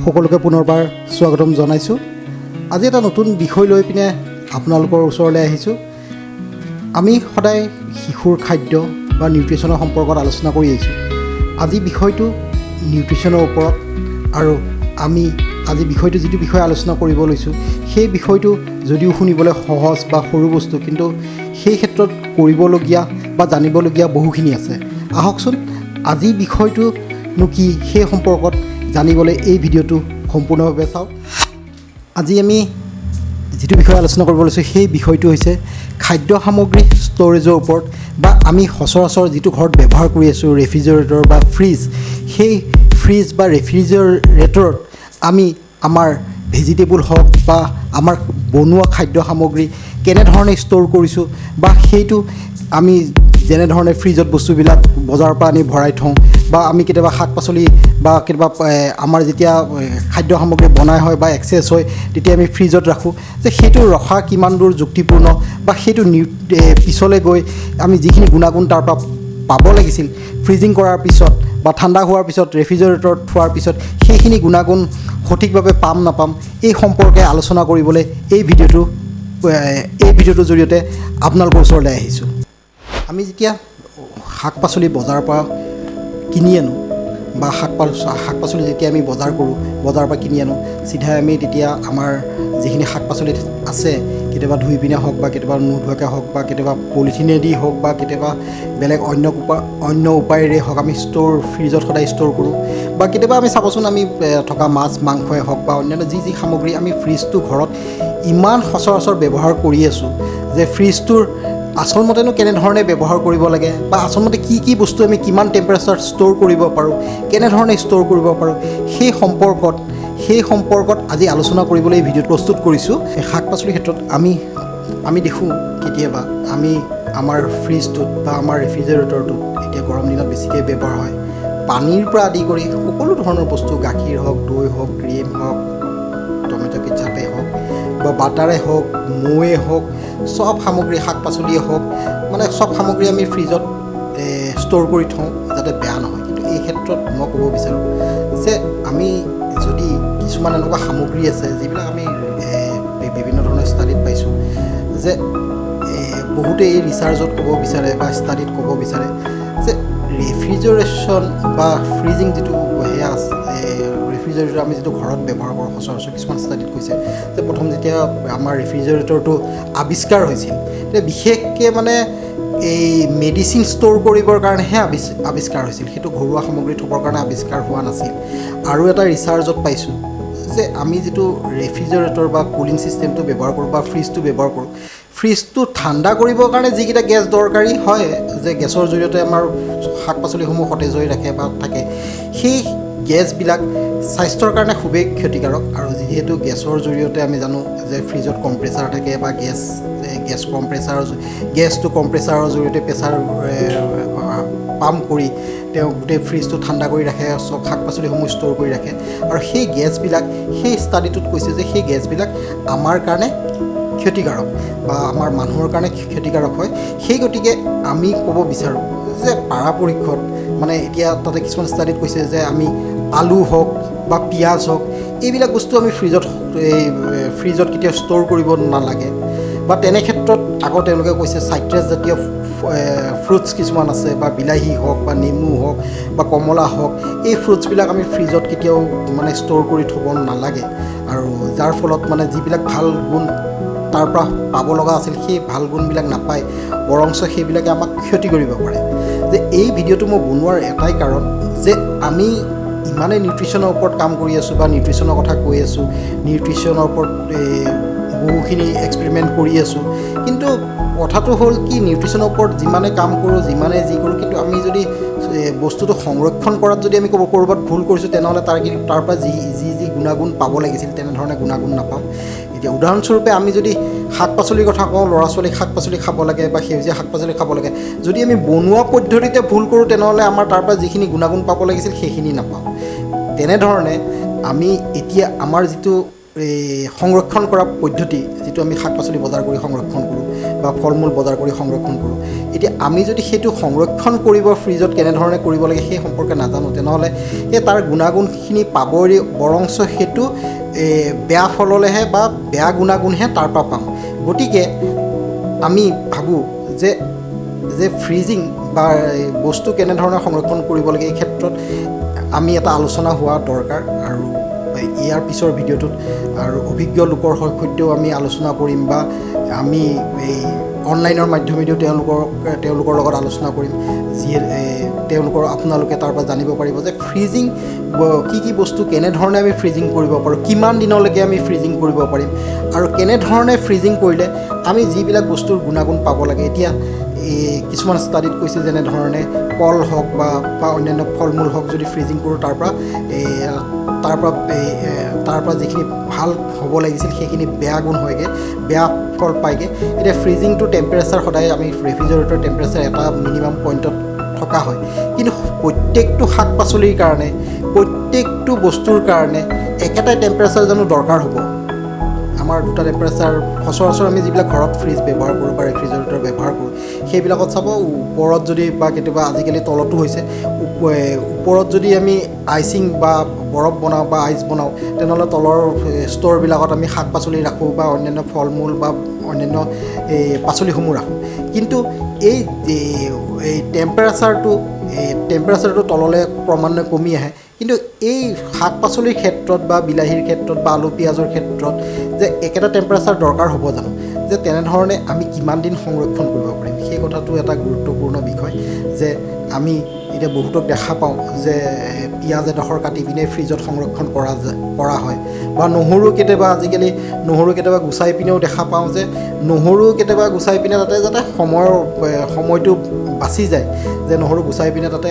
সকলোকে পুনৰবাৰ স্বাগতম জনাইছোঁ। আজি এটা নতুন বিষয় লৈ পিনে আপোনালোকৰ ওচৰলৈ আহিছোঁ। আমি সদায় শিশুৰ খাদ্য বা নিউট্ৰিশ্যনৰ সম্পৰ্কত আলোচনা কৰি আহিছোঁ। আজি বিষয়টো নিউট্ৰিশ্যনৰ ওপৰত, আৰু আমি আজি বিষয়টো যিটো বিষয়ে আলোচনা কৰিব লৈছোঁ সেই বিষয়টো যদিও শুনিবলৈ সহজ বা সৰু বস্তু, কিন্তু সেই ক্ষেত্ৰত কৰিবলগীয়া বা জানিবলগীয়া বহুখিনি আছে। আহকচোন আজি বিষয়টোনো কি সেই সম্পৰ্কত জানিবলৈ এই ভিডিঅ'টো সম্পূৰ্ণভাৱে চাওক। আজি আমি যিটো বিষয়ে আলোচনা কৰিব লৈছোঁ সেই বিষয়টো হৈছে খাদ্য সামগ্ৰী ষ্ট'ৰেজৰ ওপৰত, বা আমি সচৰাচৰ যিটো ঘৰত ব্যৱহাৰ কৰি আছোঁ ৰেফ্ৰিজাৰেটৰ বা ফ্ৰিজ, সেই ফ্ৰিজ বা ৰেফ্ৰিজাৰেটৰত আমি আমাৰ ভেজিটেবল হওক বা আমাৰ বনোৱা খাদ্য সামগ্ৰী কেনেধৰণে ষ্ট'ৰ কৰিছোঁ, বা সেইটো আমি যেনেধৰণে ফ্ৰিজত বস্তুবিলাক বজাৰৰ পৰা আনি ভৰাই থওঁ, বা আমি কেতিয়াবা শাক পাচলি বা কেতিয়াবা আমাৰ যেতিয়া খাদ্য সামগ্ৰী বনাই হয় বা এক্সেছ হয় তেতিয়া আমি ফ্ৰিজত ৰাখোঁ, যে সেইটো ৰখা কিমান দূৰ যুক্তিপূৰ্ণ, বা সেইটো পিছলৈ গৈ আমি যিখিনি গুণাগুণ তাৰ পৰা পাব লাগিছিল ফ্ৰিজিং কৰাৰ পিছত বা ঠাণ্ডা হোৱাৰ পিছত ৰেফ্ৰিজাৰেটৰত থোৱাৰ পিছত সেইখিনি গুণাগুণ সঠিকভাৱে পাম নাপাম এই সম্পৰ্কে আলোচনা কৰিবলৈ এই ভিডিঅ'টোৰ জৰিয়তে আপোনালোকৰ ওচৰলৈ আহিছোঁ। আমি যেতিয়া শাক পাচলি বজাৰৰ পৰা কিনি আনো বা শাক পাচলি যেতিয়া আমি বজাৰৰ পৰা কিনি আনো, চিধাই আমি তেতিয়া আমাৰ যিখিনি শাক পাচলি আছে কেতিয়াবা ধুই পিনে হওক বা কেতিয়াবা নোধোৱাকৈ হওক বা কেতিয়াবা পলিথিনেদি হওক বা কেতিয়াবা বেলেগ অন্য উপায়েৰে হওক আমি ফ্ৰিজত সদায় ষ্ট'ৰ কৰোঁ, বা কেতিয়াবা আমি চাবচোন আমি থকা মাছ মাংসই হওক বা অন্যান্য যি সামগ্ৰী আমি ফ্ৰিজটো ঘৰত ইমান সচৰাচৰ ব্যৱহাৰ কৰি আছোঁ যে ফ্ৰিজটোৰ আচলমতেনো কেনেধৰণে ব্যৱহাৰ কৰিব লাগে, বা আচলমতে কি বস্তু আমি কিমান টেম্পাৰেচাৰত ষ্ট'ৰ কৰিব পাৰোঁ, কেনেধৰণে ষ্ট'ৰ কৰিব পাৰোঁ, সেই সম্পৰ্কত আজি আলোচনা কৰিবলৈ এই ভিডিঅ'টো প্ৰস্তুত কৰিছোঁ। শাক পাচলিৰ ক্ষেত্ৰত আমি দেখোঁ কেতিয়াবা আমি আমাৰ ফ্ৰিজটোত বা আমাৰ ৰেফ্ৰিজাৰেটৰটোত এতিয়া গৰম দিনত বেছিকৈ ব্যৱহাৰ হয় পানীৰ পৰা আদি কৰি সকলো ধৰণৰ বস্তু, গাখীৰ হওক, দৈ হওক, ক্ৰীম হওক, টমেটো কেচাপে হওক বা বাটাৰে হওক, মৌৱে হওক, চব সামগ্ৰী, শাক পাচলিয়ে হওক, মানে চব সামগ্ৰী আমি ফ্ৰিজত ষ্ট'ৰ কৰি থওঁ যাতে বেয়া নহয়। কিন্তু এই ক্ষেত্ৰত মই ক'ব বিচাৰোঁ যে আমি যদি কিছুমান এনেকুৱা সামগ্ৰী আছে যিবিলাক আমি বিভিন্ন ধৰণৰ ষ্টাডিত পাইছোঁ যে বহুতে এই ৰিচাৰ্চত ক'ব বিচাৰে বা ষ্টাডিত ক'ব বিচাৰে যে ৰেফ্ৰিজাৰেশ্যন বা ফ্ৰিজিং যিটো সেয়া আছে, ৰেফ্ৰিজাৰেটৰ আমি যিটো ঘৰত ব্যৱহাৰ কৰোঁ সচৰাচৰ কিছুমান ষ্টাডিত কৈছে যে প্ৰথম যেতিয়া আমাৰ ৰেফ্ৰিজাৰেটৰটো আৱিষ্কাৰ হৈছিল তেতিয়া বিশেষকৈ মানে এই মেডিচিন ষ্ট'ৰ কৰিবৰ কাৰণেহে আৱিষ্কাৰ হৈছিল, সেইটো ঘৰুৱা সামগ্ৰী থ'বৰ কাৰণে আৱিষ্কাৰ হোৱা নাছিল। আৰু এটা ৰিচাৰ্চত পাইছোঁ যে আমি যিটো ৰেফ্ৰিজাৰেটৰ বা কুলিং ছিষ্টেমটো ব্যৱহাৰ কৰোঁ বা ফ্ৰিজটো ব্যৱহাৰ কৰোঁ, ফ্ৰিজটো ঠাণ্ডা কৰিবৰ কাৰণে যিকেইটা গেছ দৰকাৰী হয়, যে গেছৰ জৰিয়তে আমাৰ শাক পাচলিসমূহ সতেজ হৈ ৰাখে বা থাকে, সেই গেছবিলাক স্বাস্থ্যৰ কাৰণে খুবেই ক্ষতিকাৰক। আৰু যিহেতু গেছৰ জৰিয়তে আমি জানো যে ফ্ৰিজত কম্প্ৰেছাৰ থাকে বা গেছটো কম্প্ৰেছাৰৰ জৰিয়তে প্ৰেছাৰ পাম্প কৰি তেওঁ গোটেই ফ্ৰিজটো ঠাণ্ডা কৰি ৰাখে, চব শাক পাচলিসমূহ ষ্ট'ৰ কৰি ৰাখে, আৰু সেই গেছবিলাক সেই ষ্টাডিটোত কৈছে যে সেই গেছবিলাক আমাৰ কাৰণে ক্ষতিকাৰক বা আমাৰ মানুহৰ কাৰণে ক্ষতিকাৰক হয়। সেই গতিকে আমি ক'ব বিচাৰোঁ যে পৰাপক্ষত মানে এতিয়া তাতে কিছুমান ষ্টাডিত কৈছে যে আমি আলু হওক বা পিঁয়াজ হওক এইবিলাক বস্তু আমি ফ্ৰিজত কেতিয়াও ষ্ট'ৰ কৰিব নালাগে, বা তেনে ক্ষেত্ৰত আকৌ তেওঁলোকে কৈছে চাইট্ৰাছ জাতীয় ফ্ৰুটছ কিছুমান আছে, বা বিলাহী হওক বা নেমু হওক বা কমলা হওক, এই ফ্ৰুটছবিলাক আমি ফ্ৰিজত কেতিয়াও মানে ষ্ট'ৰ কৰি থ'ব নালাগে, আৰু যাৰ ফলত মানে যিবিলাক ভাল গুণ তাৰ পৰা পাব লগা আছিল সেই ভাল গুণবিলাক নাপায়, বৰঞ্চ সেইবিলাকে আমাক ক্ষতি কৰিব পাৰে। যে এই ভিডিঅ'টো মই বনোৱাৰ এটাই কাৰণ যে আমি ইমানেই নিউট্ৰিশ্যনৰ ওপৰত কাম কৰি আছোঁ বা নিউট্ৰিশ্যনৰ কথা কৈ আছোঁ, নিউট্ৰিশ্যনৰ ওপৰত বহুখিনি এক্সপেৰিমেণ্ট কৰি আছোঁ, কিন্তু কথাটো হ'ল কি নিউট্ৰিশ্যনৰ ওপৰত যিমানে কাম কৰোঁ, যিমানে যি কৰোঁ, কিন্তু আমি যদি বস্তুটো সংৰক্ষণ কৰাত যদি আমি ক'ৰবাত ভুল কৰিছোঁ তেনেহ'লে তাৰ পৰা যি গুণাগুণ পাব লাগিছিল তেনেধৰণে গুণাগুণ নাপাম। এতিয়া উদাহৰণস্বৰূপে আমি যদি শাক পাচলিৰ কথা কওঁ, ল'ৰা ছোৱালীক শাক পাচলি খাব লাগে বা সেউজীয়া শাক পাচলি খাব লাগে, যদি আমি বনোৱা পদ্ধতিতে ভুল কৰোঁ তেনেহ'লে আমাৰ তাৰ পৰা যিখিনি গুণাগুণ পাব লাগিছিল সেইখিনি নাপাওঁ। তেনেধৰণে আমি এতিয়া আমাৰ যিটো সংৰক্ষণ কৰা পদ্ধতি, যিটো আমি শাক পাচলি বজাৰ কৰি সংৰক্ষণ কৰোঁ বা ফল মূল বজাৰ কৰি সংৰক্ষণ কৰোঁ। এতিয়া আমি যদি সেইটো সংৰক্ষণ কৰিব ফ্ৰিজত কেনেধৰণে কৰিব লাগে সেই সম্পৰ্কে নাজানো, তেনেহ'লে সেই তাৰ গুণাগুণখিনি পাবই, বৰঞ্চ সেইটো বেয়া ফললৈহে বা বেয়া গুণাগুণহে তাৰ পৰা পাম। গতিকে আমি ভাবোঁ যে ফ্ৰিজিং বা বস্তু কেনেধৰণে সংৰক্ষণ কৰিব লাগে এই ক্ষেত্ৰত আমি এটা আলোচনা হোৱা দৰকাৰ। আৰু ইয়াৰ পিছৰ ভিডিঅ'টোত আৰু অভিজ্ঞ লোকৰ সৈতেও আমি আলোচনা কৰিম বা আমি এই অনলাইনৰ মাধ্যমেদিও তেওঁলোকৰ লগত আলোচনা কৰিম, যিয়ে আপোনালোকে তাৰ পৰা জানিব পাৰিব যে ফ্ৰিজিং কি বস্তু কেনেধৰণে আমি ফ্ৰিজিং কৰিব পাৰোঁ, কিমান দিনলৈকে আমি ফ্ৰিজিং কৰিব পাৰিম আৰু কেনেধৰণে ফ্ৰিজিং কৰিলে আমি যিবিলাক বস্তুৰ গুণাগুণ পাব লাগে। এতিয়া কিছুমান ষ্টাডিত কৈছে যেনেধৰণে কল হওক বা অন্যান্য ফল মূল হওক যদি ফ্ৰিজিং কৰোঁ তাৰ পৰা যিখিনি ভাল হ'ব লাগিছিল সেইখিনি বেয়া গুণ হয়গৈ, বেয়া ফল পায়গৈ। এতিয়া ফ্ৰিজিংটো টেম্পাৰেচাৰ সদায় আমি ৰেফ্ৰিজাৰেটৰ টেম্পাৰেচাৰ এটা মিনিমাম পইণ্টত থকা হয়, কিন্তু প্ৰত্যেকটো শাক পাচলিৰ কাৰণে, প্ৰত্যেকটো বস্তুৰ কাৰণে একেটাই টেম্পাৰেচাৰ জানো দৰকাৰ হ'ব? আমাৰ দুটা টেম্পাৰেচাৰ সচৰাচৰ আমি যিবিলাক ঘৰত ফ্ৰিজ ব্যৱহাৰ কৰোঁ বা ৰেফ্ৰিজাৰেটৰ ব্যৱহাৰ কৰোঁ সেইবিলাকত চাব, ওপৰত যদি বা কেতিয়াবা আজিকালি তলতো হৈছে, ওপৰত যদি আমি আইচিং বা বৰফ বনাওঁ বা আইচ বনাওঁ তেনেহ'লে তলৰ ষ্ট'ৰবিলাকত আমি শাক পাচলি ৰাখোঁ বা অন্যান্য ফল মূল বা অন্যান্য পাচলিসমূহ ৰাখোঁ। কিন্তু এই টেম্পাৰেচাৰটো তললৈ ক্ৰমান্বয়ে কমি আহে। কিন্তু এই শাক পাচলিৰ ক্ষেত্ৰত বা বিলাহীৰ ক্ষেত্ৰত বা আলু পিঁয়াজৰ ক্ষেত্ৰত যে একেটা টেম্পাৰেচাৰ দৰকাৰ হ'ব জানো? যে তেনেধৰণে আমি কিমান দিন সংৰক্ষণ কৰিব পাৰিম সেই কথাটো এটা গুৰুত্বপূৰ্ণ বিষয়। যে আমি এতিয়া বহুতক দেখা পাওঁ যে পিঁয়াজ এডোখৰ কাটি পিনে ফ্ৰিজত সংৰক্ষণ কৰা হয় বা আজিকালি নহৰু কেতিয়াবা গুচাই পিনেও দেখা পাওঁ যে নহৰু কেতিয়াবা গুচাই পিনে তাতে যাতে সময়টো বাচি যায়, যে নহৰু গুচাই পিনে তাতে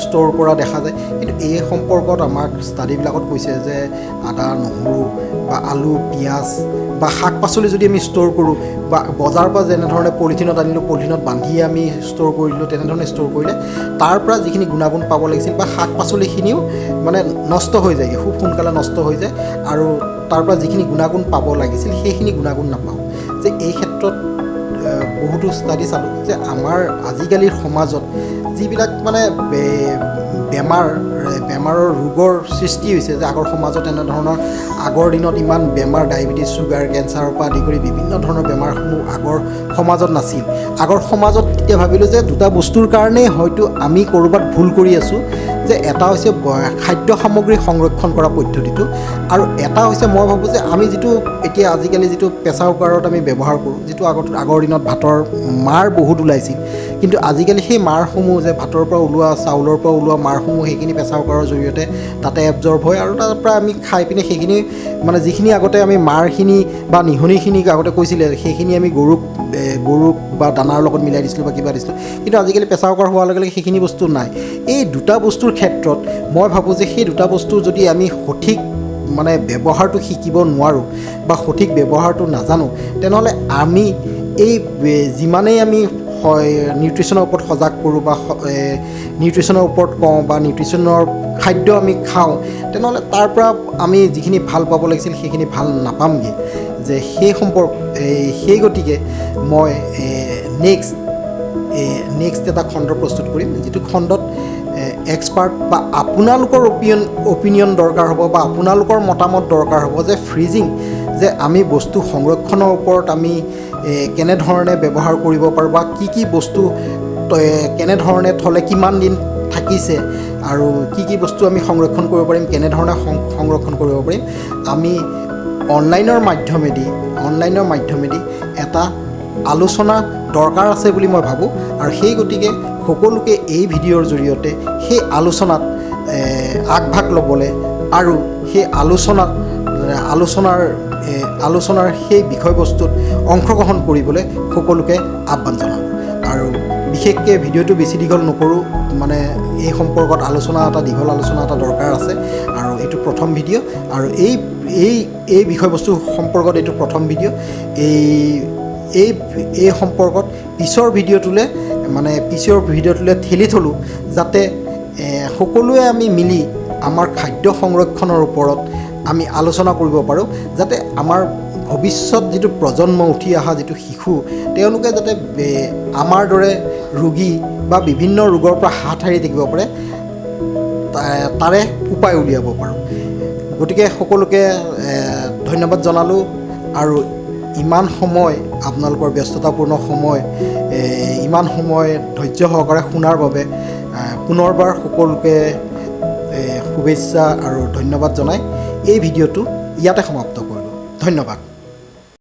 ষ্ট'ৰ কৰা দেখা যায়। কিন্তু এই সম্পৰ্কত আমাক ষ্টাডিবিলাকত কৈছে যে আদা, নহৰু বা আলু, পিঁয়াজ বা শাক পাচলি যদি আমি ষ্ট'ৰ কৰোঁ বা বজাৰৰ পৰা যেনেধৰণে পলিথিনত আনিলোঁ, পলিথিনত বান্ধি আমি ষ্ট'ৰ কৰি দিলোঁ, তেনেধৰণে ষ্ট'ৰ কৰিলে তাৰ পৰা যিখিনি গুণাগুণ পাব লাগিছিল বা শাক পাচলিখিনিও মানে নষ্ট হৈ যায়গৈ, খুব সোনকালে নষ্ট হৈ যায় আৰু তাৰ পৰা যিখিনি গুণাগুণ পাব লাগিছিল সেইখিনি গুণাগুণ নাপাওঁ। যে এই ক্ষেত্ৰত বহুতো ষ্টাডি চালোঁ যে আমাৰ আজিকালিৰ সমাজত যিবিলাক মানে বেমাৰৰ ৰোগৰ সৃষ্টি হৈছে, যে আগৰ সমাজত এনেধৰণৰ আগৰ দিনত ইমান বেমাৰ, ডায়েবেটিছ, চুগাৰ, কেঞ্চাৰৰ পৰা আদি কৰি বিভিন্ন ধৰণৰ বেমাৰসমূহ আগৰ সমাজত নাছিল। আগৰ সমাজত তেতিয়া ভাবিলোঁ যে দুটা বস্তুৰ কাৰণেই হয়তো আমি ক'ৰবাত ভুল কৰি আছোঁ, যে এটা হৈছে খাদ্য সামগ্ৰী সংৰক্ষণ কৰা পদ্ধতিটো আৰু এটা হৈছে মই ভাবোঁ যে আমি এতিয়া আজিকালি যিটো প্ৰেছাৰ কুকাৰত আমি ব্যৱহাৰ কৰোঁ, যিটো আগৰ দিনত ভাতৰ মাৰ বহুত ওলাইছিল, কিন্তু আজিকালি সেই মাৰসমূহ যে ভাতৰ পৰা ওলোৱা, চাউলৰ পৰা ওলোৱা মাৰসমূহ সেইখিনি প্ৰেছাৰ কুকাৰৰ জৰিয়তে তাতে এবজৰ্ব হয় আৰু তাৰ পৰা আমি খাই পিনে সেইখিনি মানে যিখিনি আগতে আমি মাৰখিনি বা নিহনিখিনি আগতে কৈছিলে সেইখিনি আমি গৰুক বা দানাৰ লগত মিলাই দিছিলোঁ বা কিবা দিছিলোঁ, কিন্তু আজিকালি প্ৰেছাৰ কুকাৰ হোৱাৰ লগে লগে সেইখিনি বস্তু নাই। এই দুটা বস্তুৰ ক্ষেত্ৰত মই ভাবোঁ যে সেই দুটা বস্তু যদি আমি সঠিক মানে ব্যৱহাৰটো শিকিব নোৱাৰোঁ বা সঠিক ব্যৱহাৰটো নাজানো, তেনেহ'লে আমি এই যিমানেই আমি নিউট্ৰিশ্যনৰ ওপৰত সজাগ কৰোঁ বা নিউট্ৰিশ্যনৰ ওপৰত কওঁ বা নিউট্ৰিশ্যনৰ খাদ্য আমি খাওঁ, তেনেহ'লে তাৰ পৰা আমি যিখিনি ভাল পাব লাগিছিল সেইখিনি ভাল নাপামগৈ। যে সেই গতিকে মই নেক্সট এটা খণ্ড প্ৰস্তুত কৰিম, যিটো খণ্ডত এক্সপাৰ্ট বা আপোনালোকৰ অপিনিয়ন দৰকাৰ হ'ব বা আপোনালোকৰ মতামত দৰকাৰ হ'ব যে ফ্ৰিজিং, যে আমি বস্তু সংৰক্ষণৰ ওপৰত আমি কেনেধৰণে ব্যৱহাৰ কৰিব পাৰোঁ বা কি বস্তু কেনেধৰণে থ'লে কিমান দিন থাকিছে আৰু কি বস্তু আমি সংৰক্ষণ কৰিব পাৰিম, কেনেধৰণে সংৰক্ষণ কৰিব পাৰিম, আমি অনলাইনৰ মাধ্যমেদি এটা আলোচনা দৰকাৰ আছে বুলি মই ভাবোঁ। আৰু সেই গতিকে সকলোকে এই ভিডিঅ'ৰ জৰিয়তে সেই আলোচনাত আগভাগ ল'বলৈ আৰু সেই আলোচনাৰ সেই বিষয়বস্তুত অংশগ্ৰহণ কৰিবলৈ সকলোকে আহ্বান জনাওঁ। আৰু বিশেষকৈ ভিডিঅ'টো বেছি দীঘল নকৰোঁ, মানে এই সম্পৰ্কত দীঘল আলোচনা এটা দৰকাৰ আছে আৰু এইটো প্ৰথম ভিডিঅ' আৰু এই বিষয়বস্তু সম্পৰ্কত এইটো প্ৰথম ভিডিঅ'। এই সম্পৰ্কত পিছৰ ভিডিঅ'টোলৈ ঠেলি থলোঁ, যাতে সকলোৱে আমি মিলি আমাৰ খাদ্য সংৰক্ষণৰ ওপৰত আমি আলোচনা কৰিব পাৰোঁ, যাতে আমাৰ ভৱিষ্যত যিটো প্ৰজন্ম উঠি অহা যিটো শিশু তেওঁলোকে যাতে আমাৰ দৰে ৰোগী বা বিভিন্ন ৰোগৰ পৰা হাত সাৰি থাকিব পাৰে তাৰে উপায় উলিয়াব পাৰোঁ। গতিকে সকলোকে ধন্যবাদ জনালোঁ আৰু ইমান সময় আপোনালোকৰ ব্যস্ততাপূৰ্ণ সময় ইমান সময় ধৈৰ্য সহকাৰে শুনাৰ বাবে পুনৰবাৰ সকলোকে শুভেচ্ছা আৰু ধন্যবাদ জনাই এই ভিডিঅ'টো ইয়াতে সমাপ্ত কৰিলোঁ। ধন্যবাদ।